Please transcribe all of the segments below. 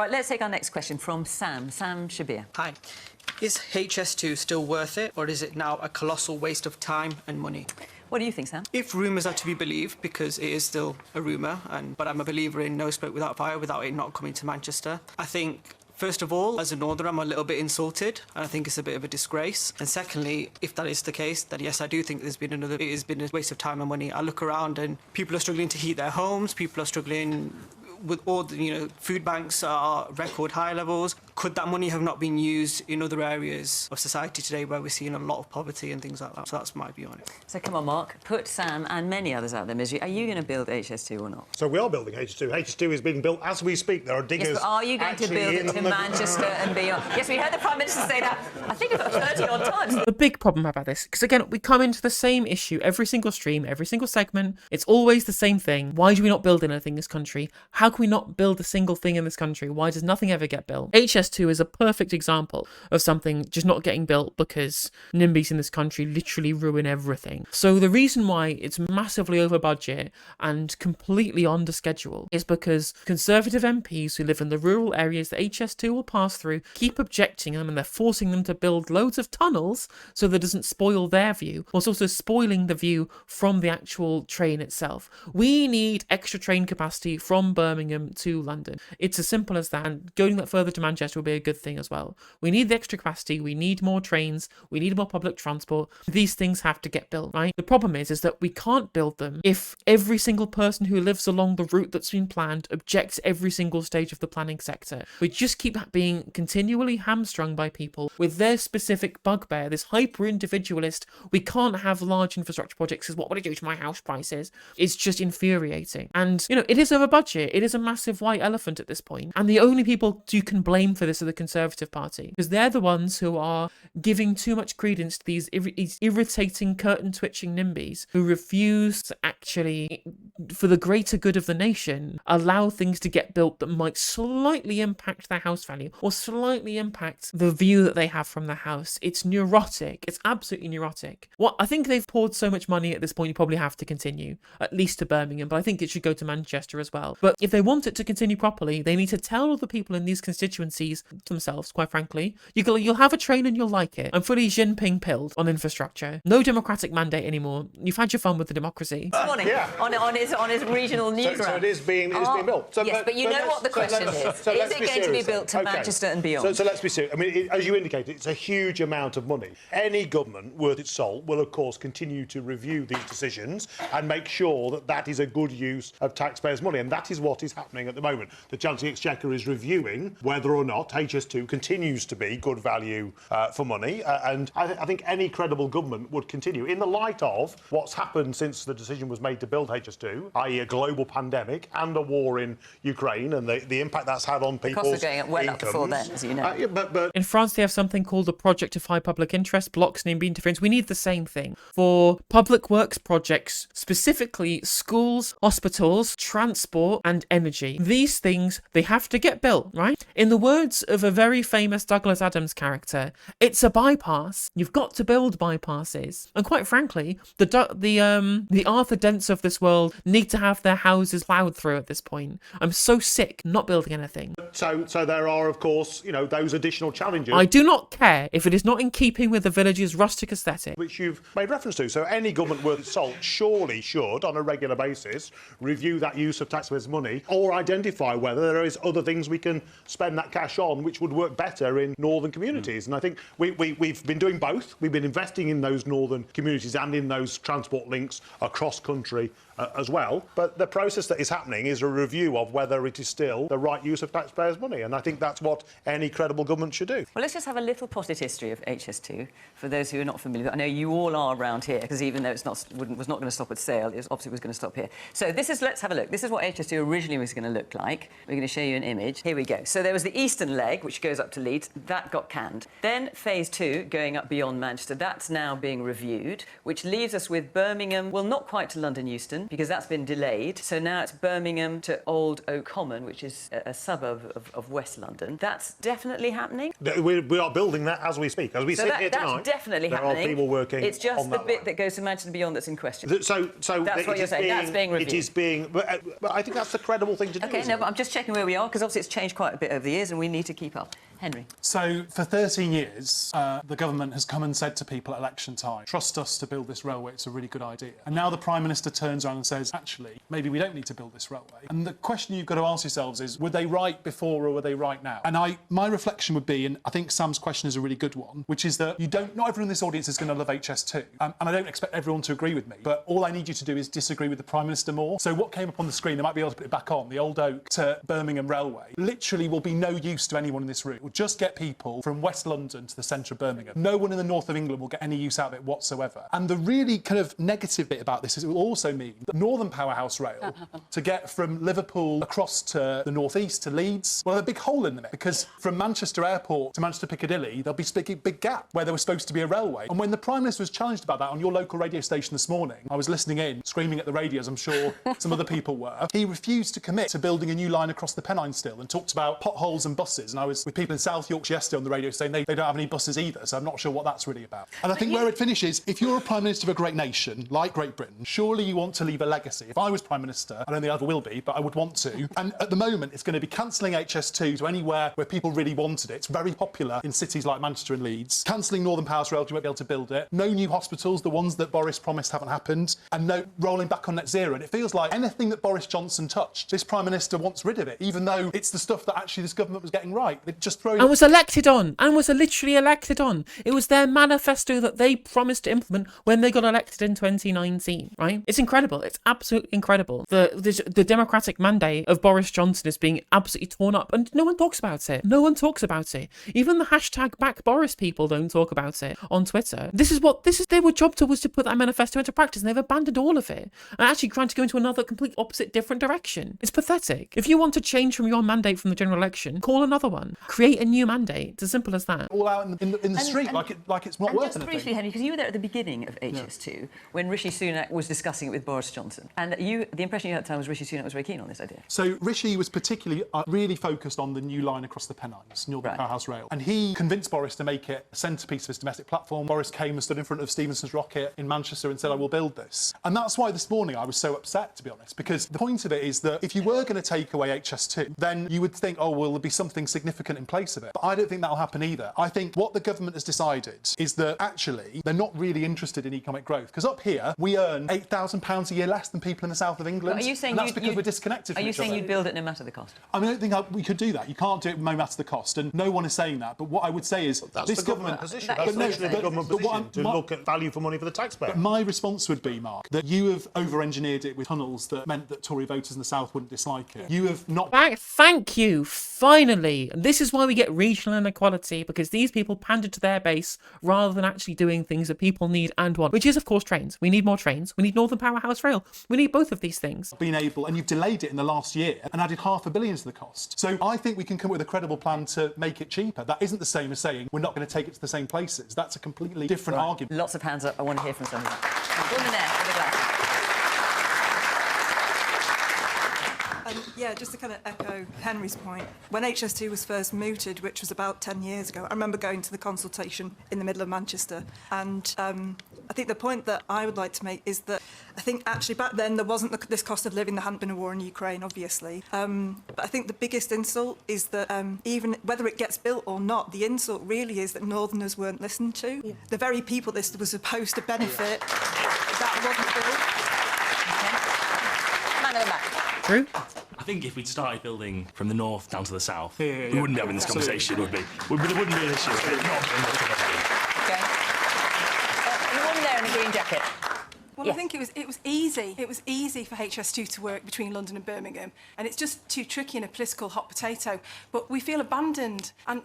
Right, let's take our next question from Sam Shabir. Hi. Is HS2 still worth it, or is it now a colossal waste of time and money? What do you think, Sam? If rumours are to be believed, because it is still a rumour, but I'm a believer in no smoke without fire, without it not coming to Manchester, I think, first of all, as a northerner, I'm a little bit insulted, and I think it's a bit of a disgrace. And secondly, if that is the case, then yes, I do think it has been a waste of time and money. I look around and people are struggling to heat their homes, people are struggling with all the, food banks are record high levels. Could that money have not been used in other areas of society today where we're seeing a lot of poverty and things like that? So that's my view on it. So come on, Mark, put Sam and many others out there misery. Are you going to build HS2 or not? So we are building HS2. HS2 is being built as we speak. There are diggers. Yes, but are you going to build it to Manchester and beyond? Yes, we heard the Prime Minister say that, I think about 30 odd times. The big problem about this, because again, we come into the same issue every single stream, every single segment. It's always the same thing. Why do we not build anything in this country? How can we not build a single thing in this country? Why does nothing ever get built? HS2 is a perfect example of something just not getting built because NIMBYs in this country literally ruin everything. So the reason why it's massively over budget and completely under schedule is because Conservative MPs who live in the rural areas that HS2 will pass through keep objecting them, and they're forcing them to build loads of tunnels so that it doesn't spoil their view, whilst also spoiling the view from the actual train itself. We need extra train capacity from Birmingham to London. It's as simple as that, and going that further to Manchester will be a good thing as well. We need the extra capacity, we need more trains, we need more public transport. These things have to get built, right? The problem is that we can't build them if every single person who lives along the route that's been planned objects every single stage of the planning sector. We just keep being continually hamstrung by people with their specific bugbear, this hyper-individualist, we can't have large infrastructure projects because what would it do to my house prices? It's just infuriating. And, it is over budget. It is a massive white elephant at this point. And the only people you can blame for this are the Conservative Party, because they're the ones who are giving too much credence to these irritating, curtain-twitching NIMBYs who refuse to actually, for the greater good of the nation, allow things to get built that might slightly impact their house value or slightly impact the view that they have from the house. It's neurotic. It's absolutely neurotic. I think they've poured so much money at this point, you probably have to continue, at least to Birmingham, but I think it should go to Manchester as well. But if they want it to continue properly, they need to tell all the people in these constituencies themselves, quite frankly, you'll have a train and you'll like it. I'm fully Xi Jinping pilled on infrastructure. No democratic mandate anymore. You've had your fun with the democracy. This morning, on his regional news So it is being built. So, yes, but you know what the question is. Is it going to be built to Manchester and beyond? So let's be serious. I mean, as you indicated, it's a huge amount of money. Any government worth its salt will, of course, continue to review these decisions and make sure that that is a good use of taxpayers' money. And that is what is happening at the moment. The Chancellor Exchequer is reviewing whether or not HS2 continues to be good value for money. And I think any credible government would continue. In the light of what's happened since the decision was made to build HS2, i.e. a global pandemic and a war in Ukraine, and the impact that's had on people's costs are going up well up before then, as you know. But in France, they have something called the Project of High Public Interest, blocks NIMBY interference. We need the same thing for public works projects, specifically schools, hospitals, transport and energy. These things, they have to get built, right? In the words of a very famous Douglas Adams character, it's a bypass. You've got to build bypasses. And quite frankly, the Arthur Dents of this world need to have their houses ploughed through at this point. I'm so sick not building anything. So there are, of course, those additional challenges. I do not care if it is not in keeping with the village's rustic aesthetic, which you've made reference to. So any government worth its salt surely should, on a regular basis, review that use of taxpayers' money or identify whether there is other things we can spend that cash on which would work better in northern communities. And I think we've been doing both. We've been investing in those northern communities and in those transport links across country as well. But the process that is happening is a review of whether it is still the right use of taxpayers' money. And I think that's what any credible government should do. Well, let's just have a little potted history of HS2 for those who are not familiar. I know you all are around here, because even though was not going to stop at Sale, it obviously was going to stop here. So let's have a look. This is what HS2 originally was going to look like. We're going to show you an image. Here we go. So there was the eastern leg, which goes up to Leeds. That got canned. Then phase 2, going up beyond Manchester, that's now being reviewed, which leaves us with Birmingham, well, not quite to London Euston, because that's been delayed. So now it's Birmingham to Old Oak Common, which is a suburb of West London. That's definitely happening. We are building that as we speak. As we sit here tonight, that's definitely there happening. are people working. It's just on the that bit line. that goes to Manchester and beyond that's in question. So that's what you're saying. That's being reviewed. It is being. But I think that's the credible thing to do. Okay, no, but I'm just checking where we are, because obviously it's changed quite a bit over the years and we need to keep up. Henry. So, for 13 years, the government has come and said to people at election time, trust us to build this railway, it's a really good idea. And now the Prime Minister turns around and says, actually, maybe we don't need to build this railway. And the question you've got to ask yourselves is, were they right before or were they right now? And my reflection would be, and I think Sam's question is a really good one, which is that not everyone in this audience is going to love HS2. And I don't expect everyone to agree with me, but all I need you to do is disagree with the Prime Minister more. So what came up on the screen, I might be able to put it back on, the Old Oak to Birmingham Railway, literally will be no use to anyone in this room. It will just get people from West London to the centre of Birmingham. No one in the north of England will get any use out of it whatsoever. And the really kind of negative bit about this is it will also mean that Northern Powerhouse Rail, to get from Liverpool across to the northeast to Leeds, well, there's a big hole in the mix, because from Manchester Airport to Manchester Piccadilly, there'll be a big gap where there was supposed to be a railway. And when the Prime Minister was challenged about that on your local radio station this morning, I was listening in, screaming at the radio, as I'm sure some other people were. He refused to commit to building a new line across the Pennine still and talked about potholes and buses. And I was with people in South Yorkshire yesterday on the radio saying they don't have any buses either, so I'm not sure what that's really about. And I think where it finishes, if you're a Prime Minister of a great nation, like Great Britain, surely you want to leave a legacy. If I was Prime Minister, I don't think I ever will be, but I would want to. And at the moment, it's going to be cancelling HS2 to anywhere where people really wanted it. It's very popular in cities like Manchester and Leeds. Cancelling Northern Powerhouse Rail, you won't be able to build it. No new hospitals, the ones that Boris promised haven't happened. And no rolling back on net zero. And it feels like anything that Boris Johnson touched, this Prime Minister wants rid of it, even though it's the stuff that actually this government was getting right. It just throwing... And was elected on. And was literally elected on. It was their manifesto that they promised to implement when they got elected in 2019, right? It's incredible. It's absolutely incredible. The democratic mandate of Boris Johnson is being absolutely torn up, and no one talks about it. No one talks about it. Even the hashtag Back Boris people don't talk about it on Twitter. Their job was to put that manifesto into practice, and they've abandoned all of it and actually trying to go into another complete opposite, different direction. It's pathetic. If you want to change from your mandate from the general election, call another one. Create a new mandate. It's as simple as that. All out in the street, like it's not worth anything. Just briefly, Henry, because you were there at the beginning of HS2 when Rishi Sunak was discussing it with Boris Johnson, and the impression you had at the time was Rishi Sunak was very keen on this idea. So Rishi was particularly really focused on the new line across the Pennines, Northern Powerhouse Rail, and he convinced Boris to make it a centrepiece of his domestic platform. Boris came and stood in front of Stephenson's rocket in Manchester and said, I will build this. And that's why this morning I was so upset, to be honest, because the point of it is that if you were going to take away HS2, then you would think, oh, well, there'll be something significant in place of it. But I don't think that'll happen either. I think what the government has decided is that actually they're not really interested in economic growth, because up here we earn £8,000 a year less than people in the south of England. Are you saying and that's because we're disconnected from each other. Are you saying you'd build it no matter the cost? I mean, I don't think we could do that. You can't do it no matter the cost, and no one is saying that. But what I would say is that's this the government position. That's literally the government position to look at value for money for the taxpayer. But my response would be, Mark, that you have over-engineered it with tunnels that meant that Tory voters in the south wouldn't dislike it. You have not... Thank you, finally. And this is why we get regional inequality, because these people pander to their base rather than actually doing things that people need and want, which is, of course, trains. We need more trains. We need Northern Powerhouse Rail. We need both of these things. Been able, and you've delayed it in the last year and added £500 million to the cost. So I think we can come up with a credible plan to make it cheaper. That isn't the same as saying we're not going to take it to the same places. That's a completely different argument. Lots of hands up. I want to hear from somebody. Woman there with the glasses. Yeah, just to kind of echo Henry's point, when HS2 was first mooted, which was about 10 years ago, I remember going to the consultation in the middle of Manchester, and I think the point that I would like to make is that I think actually back then there wasn't this cost of living, there hadn't been a war in Ukraine, obviously. But I think the biggest insult is that even whether it gets built or not, the insult really is that Northerners weren't listened to. Yeah. The very people this was supposed to benefit, that wasn't built. Man of the back. True. I think if we'd started building from the north down to the south, we wouldn't be having this conversation, would we? There wouldn't be an issue. Okay. The woman there in the green jacket. Well, Yes. I think it was easy. It was easy for HS2 to work between London and Birmingham, and it's just too tricky and a political hot potato. But we feel abandoned, and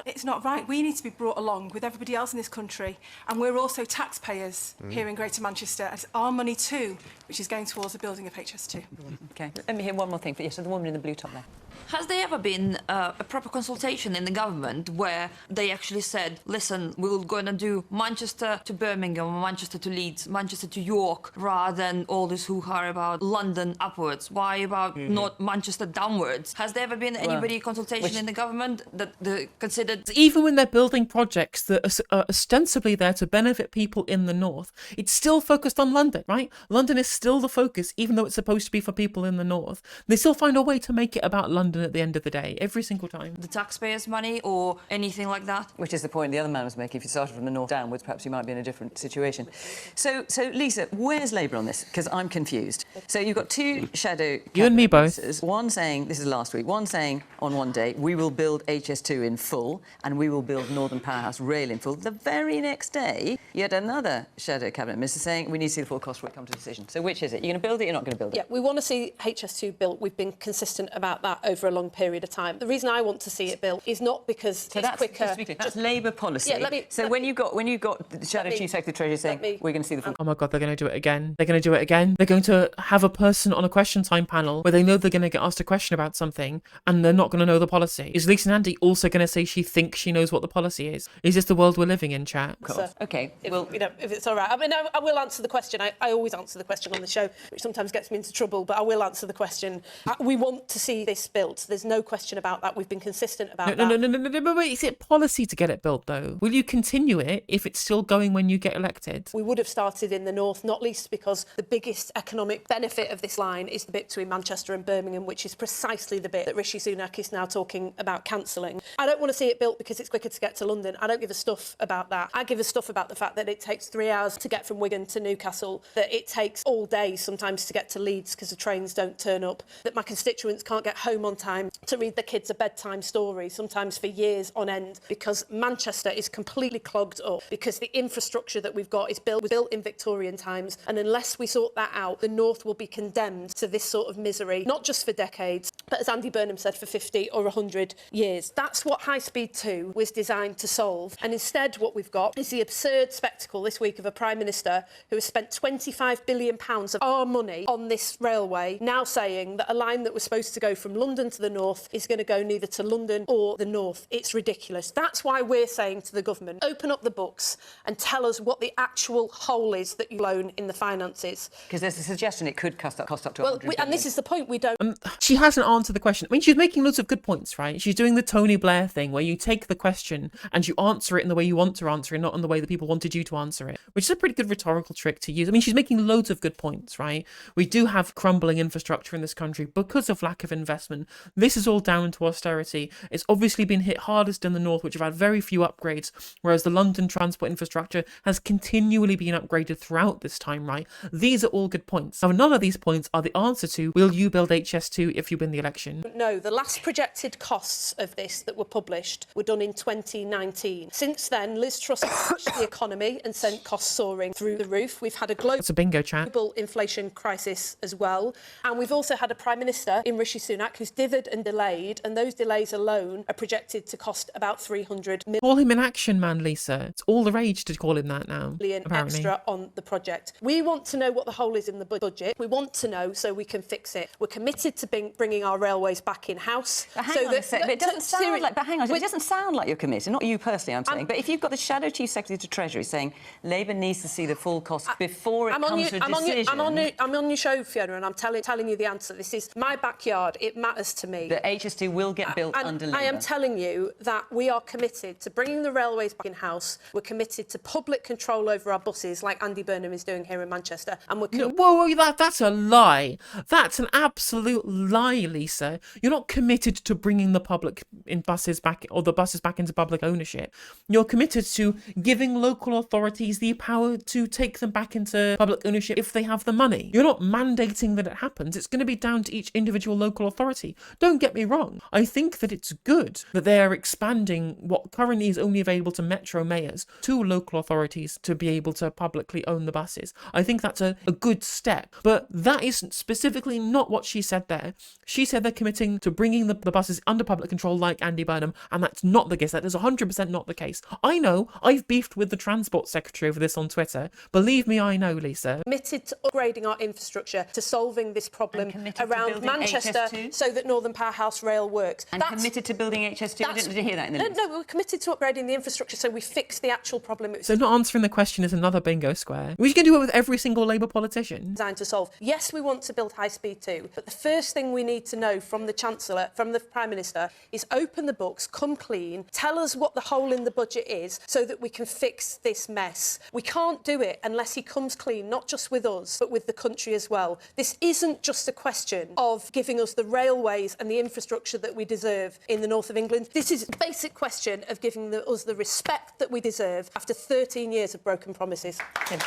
it's not right. We need to be brought along with everybody else in this country, and we're also taxpayers here in Greater Manchester. It's our money too, which is going towards the building of HS2. Okay. Let me hear one more thing. Yes, so the woman in the blue top there. Has there ever been a proper consultation in the government where they actually said, listen, we're going to do Manchester to Birmingham, Manchester to Leeds, Manchester to York, rather than all this hoo-ha about London upwards? Why about not Manchester downwards? Has there ever been anybody consultation in the government that considered... Even when they're building projects that are ostensibly there to benefit people in the north, it's still focused on London, right? London is still the focus, even though it's supposed to be for people in the north. They still find a way to make it about London at the end of the day, every single time. The taxpayers' money or anything like that? Which is the point the other man was making. If you started from the north downwards, perhaps you might be in a different situation. So Lisa, where's Labour on this? Because I'm confused. So you've got two shadow... You and me both. Ministers, one saying, this is last week, one saying on one day, we will build HS2 in full and we will build Northern Powerhouse Rail in full. The very next day, yet another shadow cabinet minister saying we need to see the full cost before we come to a decision. So which is it? You're going to build it, you're not going to build it? Yeah, we want to see HS2 built. We've been consistent about that over a long period of time. The reason I want to see it built is not because it's quicker. Just to be clear, that's Labour policy. Yeah, when you got the shadow chief secretary of Treasury saying we're going to see the full... Oh my God, they're going to do it again. They're going to do it again. They're going to have a person on a question time panel where they know they're going to get asked a question about something and they're not going to know the policy. Is Lisa Nandy also going to say she thinks she knows what the policy is? Is this the world we're living in, chat? So, okay, if it's all right. I mean, I will answer the question. I always answer the question on the show, which sometimes gets me into trouble, but I will answer the question. We want to see this built. There's no question about that. We've been consistent about that. No, wait, is it policy to get it built, though? Will you continue it if it's still going when you get elected? We would have started in the north, not least because the biggest economic benefit of this line is the bit between Manchester and Birmingham, which is precisely the bit that Rishi Sunak is now talking about cancelling. I don't want to see it built because it's quicker to get to London. I don't give a stuff about that. I give a stuff about the fact that it takes 3 hours to get from Wigan to Newcastle, that it takes all day sometimes to get to Leeds because the trains don't turn up, that my constituents can't get home on time to read their kids a bedtime story, sometimes for years on end, because Manchester is completely clogged up, because the infrastructure that we've got is built in Victorian times, and unless we sort that out, the north will be condemned to this sort of misery, not just for decades, but as Andy Burnham said, for 50 or 100 years. That's what High Speed 2 was designed to solve, and instead what we've got is the absurd spectacle this week of a Prime Minister who has spent £25 billion of our money on this railway, now saying that a line that was supposed to go from London to the north is going to go neither to London or the north. It's ridiculous. That's why we're saying to the government, open up the books and tell us what the actual hole is that you've blown in the finances. Because there's a suggestion it could cost up to 100 billion. And this is the point, we don't... She hasn't answered the question. I mean, she's making loads of good points, right? She's doing the Tony Blair thing where you take the question and you answer it in the way you want to answer it, not in the way that people wanted you to answer it, which is a pretty good rhetorical trick to use. I mean, she's making loads of good points, right? We do have crumbling infrastructure in this country because of lack of investment. This is all down to austerity. It's obviously been hit hardest in the north, which have had very few upgrades, whereas the London transport infrastructure has continually been upgraded throughout this time, right? These are all good points. Now, none of these points are the answer to, will you build HS2 if you win the election? No, the last projected costs of this that were published were done in 2019. Since then, Liz Truss crashed the economy and sent costs soaring through the roof. We've had a That's a bingo, chat. global inflation crisis as well. And we've also had a Prime Minister in Rishi Sunak who's dithered and delayed, and those delays alone are projected to cost about 300 million. Call him an action man, Lisa. It's all the rage to call him that now, apparently. Extra on the project. We want to know what the hole is in the budget. We want to know so we can fix it. We're committed to bringing our railways back in-house. Hang on a sec, but it doesn't sound like... But hang on, it doesn't sound like you're committed. Not you personally, I'm saying. But if you've got the Shadow Chief Secretary to Treasury saying Labour needs to see the full cost before it comes to a decision... I'm on your show, Fiona, and I'm telling you the answer. This is my backyard. It matters to me. The HS2 will get built under Labour. I am telling you that we are committed to bringing the railways back in-house. We're committed to public control over our buses, like Andy Burnham is doing here in Manchester. And we're whoa, that's a lie. That's an absolute lie, Lisa. You're not committed to bringing the public in buses back, or the buses back into public ownership. You're committed to giving local authorities the power to take them back into public ownership if they have the money. You're not mandating that it happens. It's going to be down to each individual local authority. Don't get me wrong. I think that it's good that they are expanding what currently is only available to metro mayors to local authorities to be able to publicly own the buses. I think that's a good step. But that isn't specifically not what she said there. She said they're committing to bringing the buses under public control like Andy Burnham, and that's not the case. That is 100% not the case. I know. I've beefed with the Transport Secretary over this on Twitter. Believe me, I know, Lisa. Committed to upgrading our infrastructure, to solving this problem around Manchester, so that Northern Northern Powerhouse Rail works. And committed to building HS2? I didn't hear that in the list. No, we were committed to upgrading the infrastructure, so we fixed the actual problem. So not answering the question is another bingo square. We can do it with every single Labour politician. Designed to solve. Yes, we want to build high speed too, but the first thing we need to know from the Chancellor, from the Prime Minister, is open the books, come clean, tell us what the hole in the budget is so that we can fix this mess. We can't do it unless he comes clean, not just with us, but with the country as well. This isn't just a question of giving us the railways and the infrastructure that we deserve in the north of England. This is a basic question of giving us the respect that we deserve after 13 years of broken promises. Tim.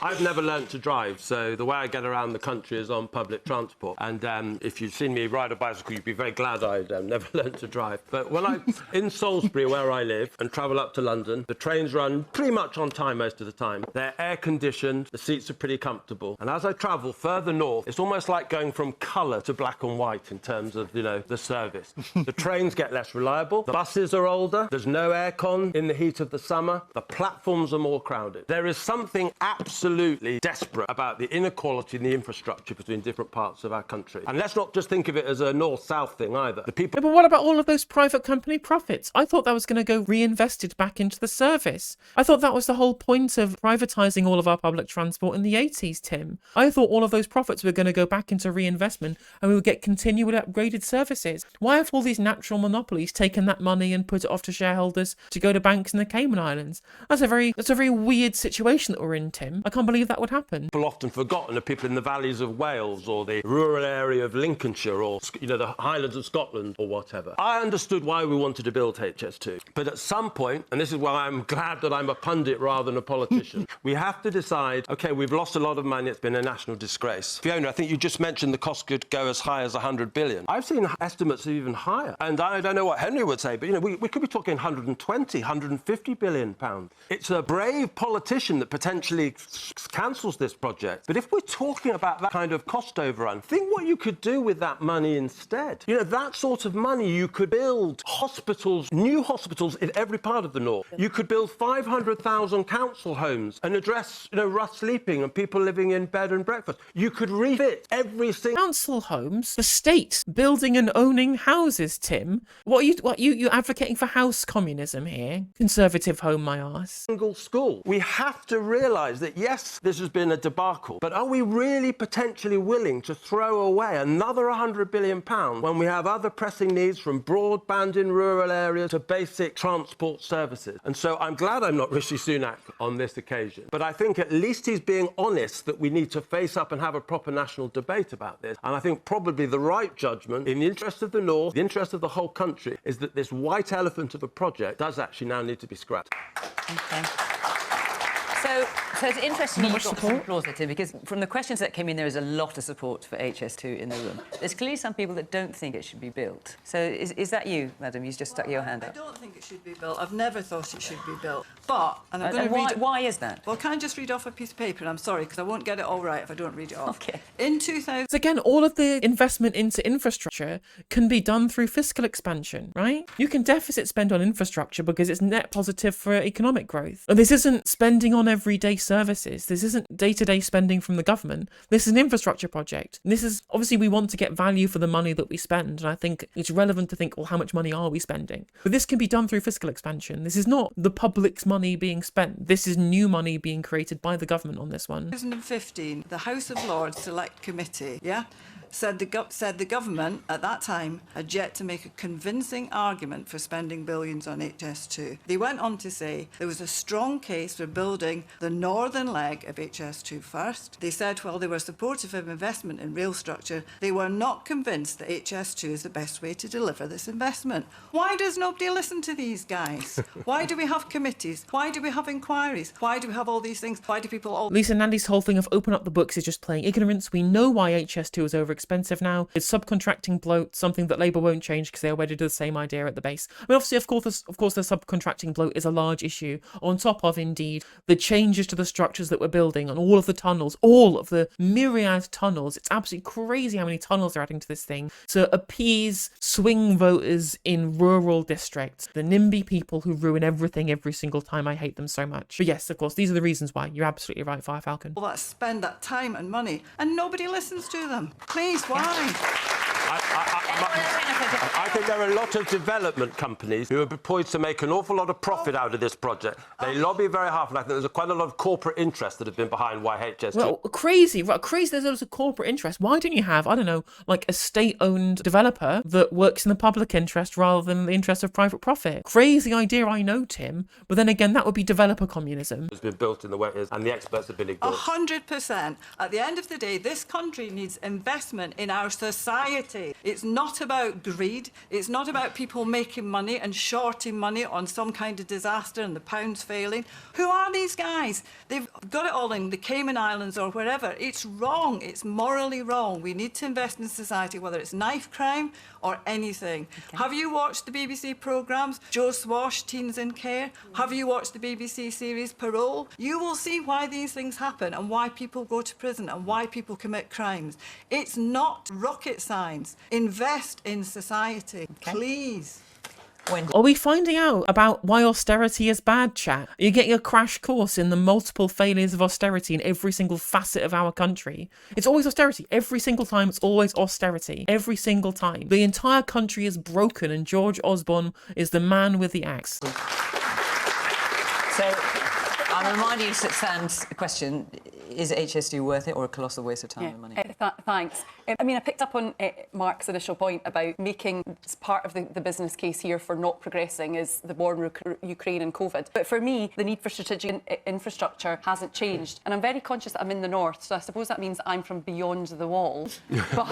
I've never learnt to drive, so the way I get around the country is on public transport. And if you've seen me ride a bicycle, you'd be very glad I'd never learnt to drive. But when I'm in Salisbury, where I live, and travel up to London, the trains run pretty much on time most of the time. They're air-conditioned, the seats are pretty comfortable. And as I travel further north, it's almost like going from colour to black and white in terms of, you know, the service. The trains get less reliable, the buses are older, there's no aircon in the heat of the summer, the platforms are more crowded. There is something absolutely desperate about the inequality in the infrastructure between different parts of our country. And let's not just think of it as a north-south thing either. The people... Yeah, but what about all of those private company profits? I thought that was going to go reinvested back into the service. I thought that was the whole point of privatising all of our public transport in the 80s, Tim. I thought all of those profits were going to go back into reinvestment and we would get continually upgraded services. Why have all these natural monopolies taken that money and put it off to shareholders to go to banks in the Cayman Islands? That's a very weird situation that we're in, Tim. I can't believe that would happen. People often forgotten are people in the valleys of Wales or the rural area of Lincolnshire or, you know, the Highlands of Scotland or whatever. I understood why we wanted to build HS2. But at some point, and this is why I'm glad that I'm a pundit rather than a politician, we have to decide, OK, we've lost a lot of money. It's been a national disgrace. Fiona, I think you just mentioned the cost could go as high as 100 billion. I've seen estimates even higher. And I don't know what Henry would say, but, you know, we could be talking 120, 150 billion pounds. It's a brave politician that potentially cancels this project. But if we're talking about that kind of cost overrun, think what you could do with that money instead. You know, that sort of money, you could build hospitals, new hospitals in every part of the north. You could build 500,000 council homes and address, you know, rough sleeping and people living in bed and breakfast. You could refit every single... Council homes? The state building and owning houses, Tim? What are you advocating for house communism here? Conservative home, my arse. Single school. We have to realise that, yes, this has been a debacle, but are we really potentially willing to throw away another £100 billion when we have other pressing needs from broadband in rural areas to basic transport services? And so I'm glad I'm not Rishi Sunak on this occasion, but I think at least he's being honest that we need to face up and have a proper national debate about this. And I think probably the right judgment, in the interest of the North, the interest of the whole country, is that this white elephant of a project does actually now need to be scrapped. Okay. So it's interesting you've got some applause there, Tim, because from the questions that came in, there is a lot of support for HS2 in the room. There's clearly some people that don't think it should be built. So is that you, madam? You just stuck your hand up. I don't think it should be built. I've never thought it should be built. But, and I'm and going to read... Why is that? Well, can I just read off a piece of paper? And I'm sorry, because I won't get it all right if I don't read it off. OK. In 2000... So again, all of the investment into infrastructure can be done through fiscal expansion, right? You can deficit spend on infrastructure because it's net positive for economic growth. And this isn't spending on everyday services. This isn't day-to-day spending from the government. This is an infrastructure project. And this is, obviously, we want to get value for the money that we spend. And I think it's relevant to think, well, how much money are we spending? But this can be done through fiscal expansion. This is not the public's money being spent. This is new money being created by the government on this one. 2015, the House of Lords Select Committee, said the government at that time had yet to make a convincing argument for spending billions on HS2. They went on to say there was a strong case for building the northern leg of HS2 first. They said while they were supportive of investment in rail structure, they were not convinced that HS2 is the best way to deliver this investment. Why does nobody listen to these guys? Why do we have committees? Why do we have inquiries? Why do we have all these things? Why do people all... Lisa Nandy's whole thing of open up the books is just playing ignorance. We know why HS2 is overexpensive. expensive now. Is subcontracting bloat something that Labour won't change because they're wedded to the same idea at the base? I mean, obviously, of course, the subcontracting bloat is a large issue, on top of, indeed, the changes to the structures that we're building and all of the tunnels, all of the myriad tunnels. It's absolutely crazy how many tunnels they're adding to this thing to appease swing voters in rural districts, the NIMBY people who ruin everything every single time. I hate them so much. But yes, of course, these are the reasons why. You're absolutely right, Fire Falcon. Well, that spend that time and money, and nobody listens to them. Please, why? I think there are a lot of development companies who are poised to make an awful lot of profit out of this project. They lobby very hard, and I think there's quite a lot of corporate interests that have been behind why HS2. Well, crazy. There's lots of corporate interest. Why don't you have, I don't know, like a state-owned developer that works in the public interest rather than the interest of private profit? Crazy idea, I know, Tim. But then again, that would be developer communism. It's been built in the way it is, and the experts have been ignored. 100%. At the end of the day, this country needs investment in our society. It's not about greed. It's not about people making money and shorting money on some kind of disaster and the pound's failing. Who are these guys? They've got it all in the Cayman Islands or wherever. It's wrong. It's morally wrong. We need to invest in society, whether it's knife crime or anything. Okay. Have you watched the BBC programmes, Joe Swash, Teens in Care? Have you watched the BBC series Parole? You will see why these things happen and why people go to prison and why people commit crimes. It's not rocket science. Invest in society, please. Are we finding out about why austerity is bad, chat? Are you getting a crash course in the multiple failures of austerity in every single facet of our country? It's always austerity. Every single time, it's always austerity. Every single time. The entire country is broken, and George Osborne is the man with the axe. So, I'm reminding you, Sam's question, is HS2 worth it or a colossal waste of time and money? Thanks. I mean, I picked up on Mark's initial point about making part of the business case here for not progressing is the war in Ukraine and COVID. But for me, the need for strategic infrastructure hasn't changed. And I'm very conscious that I'm in the north, so I suppose that means I'm from beyond the wall. But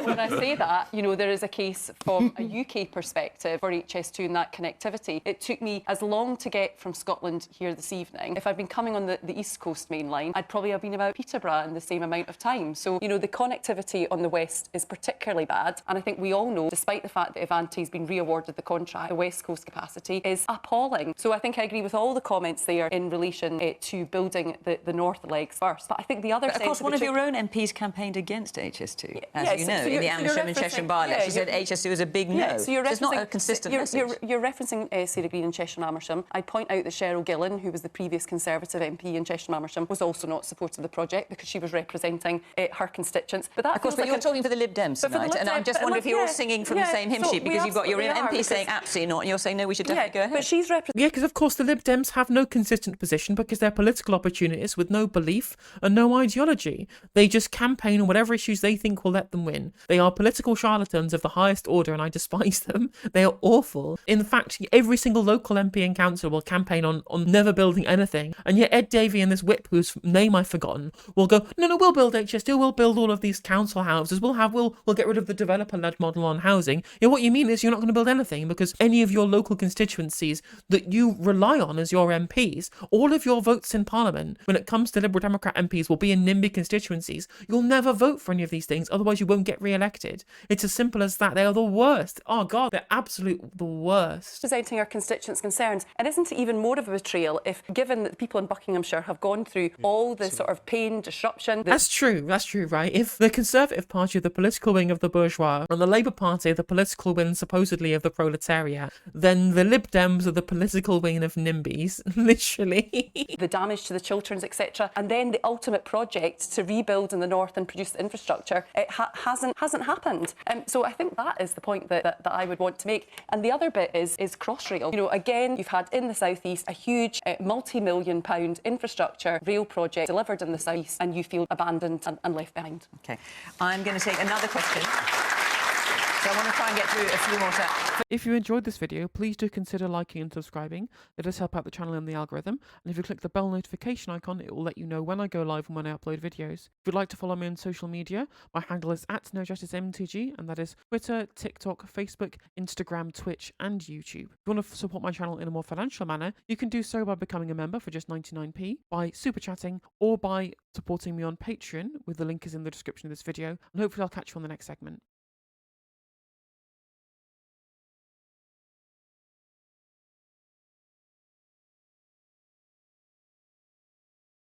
when I say that, you know, there is a case from a UK perspective for HS2 and that connectivity. It took me as long to get from Scotland here this evening. If I'd been coming on the East Coast main line, I'd probably have been about Peterborough in the same amount of time. So, you know, the connectivity on the west is particularly bad. And I think we all know, despite the fact that Avanti's been re-awarded the contract, the west coast capacity is appalling. So I think I agree with all the comments there in relation to building the north legs first. But I think the other... But of course, one of your own MPs campaigned against HS2, as you know, in the Amersham and Cheshire by-election. She said HS2 is a big no. So it's not a consistent message. You're referencing Sarah Green in Cheshire and Amersham. I point out that Cheryl Gillan, who was the previous Conservative MP in Cheshire and Amersham, was also not supportive of the project because she was representing her constituents. But that of course, but you're talking for the Lib Dems tonight, and I'm just wondering if you're all singing from the same hymn sheet, because you've got your MP saying absolutely not, and you're saying no, we should definitely go ahead. But she's because of course the Lib Dems have no consistent position because they're political opportunists with no belief and no ideology. They just campaign on whatever issues they think will let them win. They are political charlatans of the highest order, and I despise them. They are awful. In fact, every single local MP and councillor will campaign on never building anything, and yet Ed Davey and this whip, whose name I've forgotten, will go, no, we'll build HS2, we'll build all of these council houses, we'll get rid of the developer-led model on housing. Yeah, what you mean is you're not going to build anything because any of your local constituencies that you rely on as your MPs, all of your votes in Parliament, when it comes to Liberal Democrat MPs, will be in NIMBY constituencies. You'll never vote for any of these things, otherwise you won't get re-elected. It's as simple as that. They are the worst. Oh God, they're absolute the worst. Presenting our constituents' concerns. And isn't it even more of a betrayal if, given that the people in Buckinghamshire have gone through all the sort of pain, disruption... That's true, right? If the Conservative Party are the political wing of the bourgeois and the Labour Party are the political wing supposedly of the proletariat, then the Lib Dems are the political wing of NIMBYs, literally. The damage to the children's, etc. And then the ultimate project to rebuild in the north and produce the infrastructure, it hasn't happened. So I think that is the point that I would want to make. And the other bit is Crossrail. You know, again, you've had in the south east a huge multi-million pound infrastructure rail project delivered in the south east, and you feel abandoned and left behind. OK. I'm going to take another question. So I want to try and get through a few more. If you enjoyed this video, please do consider liking and subscribing. It does help out the channel and the algorithm. And if you click the bell notification icon, it will let you know when I go live and when I upload videos. If you'd like to follow me on social media, my handle is @NoJusticeMTG, and that is Twitter, TikTok, Facebook, Instagram, Twitch, and YouTube. If you want to support my channel in a more financial manner, you can do so by becoming a member for just 99p, by super chatting, or by supporting me on Patreon, with the link is in the description of this video. And hopefully I'll catch you on the next segment.